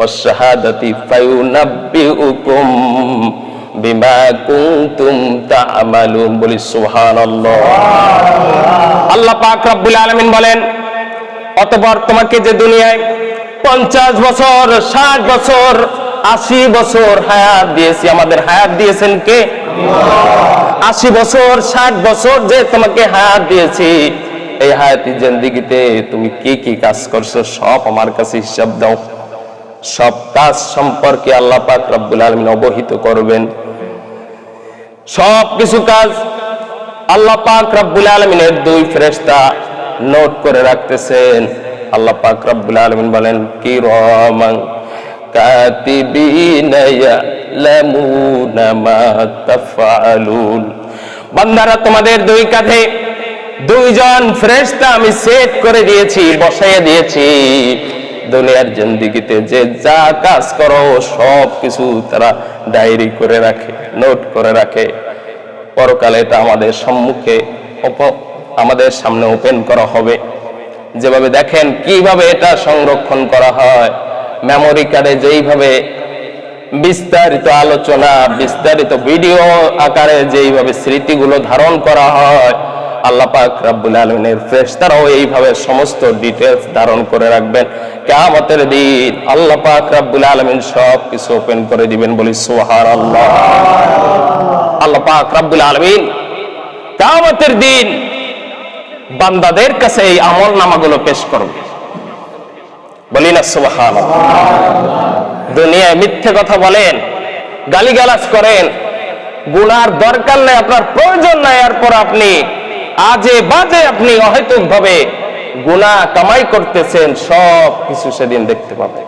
ওয়াশ-শাহাদাতি ফায়ুনাব্বিউকুম বিমা কুনতুম তা'মালুন। বলি সুবহানাল্লাহ। আল্লাহ পাক রব্বুল আলামিন বলেন, অতঃপর তোমাকে যে দুনিয়ায় 50 বছর, 60 বছর, 80 বছর হায়াত দিয়েছি। আমাদের হায়াত দিয়েছেন কে? 80 বছর, 60 বছর যে তোমাকে হায়াত দিয়েছি, এই হায়াতি জিন্দেগিতে তুমি কি কি কাজ করছো সব আমার কাছে হিসাব দাও। সব কাজ সম্পর্কে আল্লাহ পাক রব্বুল আলামিন অবহিত করবেন। সব কিছু কাজ আল্লাহ পাক রব্বুল আলামিনের 2 ফেরেশতা নোট করে রাখতেছেন। আল্লাহ পাক রব্বুল আলামিন বলেন, কিরামান কাতিবিনা ইয়ালামুনা মা তাফআলুন। বান্দারা, তোমাদের 2 কাঁধে 2 জন ফেরেশতা আমি সেট করে দিয়েছি, বসাইয়ে দিয়েছি। দুনিয়ার জিন্দেগিতে যে যা কাজ করো সব কিছু তারা ডায়েরি করে রাখে, নোট করে রাখে। পরকালে এটা আমাদের সম্মুখে, আমাদের সামনে ওপেন করা হবে। যেভাবে দেখেন কিভাবে এটা সংরক্ষণ করা হয়, মেমোরি কার্ডে যেইভাবে বিস্তারিত আলোচনা, বিস্তারিত ভিডিও আকারে যেইভাবে স্মৃতিগুলো ধারণ করা হয়, আল্লাহ পাক রব্বুল আলামিনের ফেরেশতারাও এইভাবে সমস্ত ডিটেইলস ধারণ করে রাখবেন। কিয়ামতের দিন আল্লাহ পাক রব্বুল আলামিন সব কিছু ওপেন করে দিবেন। বলি সুবহানাল্লাহ। আল্লাহ পাক রব্বুল আলামিন কিয়ামতের দিন বান্দাদের কাছে এই আমলনামাগুলো পেশ করবে। বলি না সুবহানাল্লাহ। দুনিয়ায় মিথ্যে কথা বলেন, গালিগালাজ করেন, গুনার দরকার নাই, আপনার প্রয়োজন নাই, এরপর আপনি আজে বাজে আপনি অহেতুক ভাবে গুনাহ কামাই করতেছেন, সব কিছু সেদিন দেখতে পাবেন।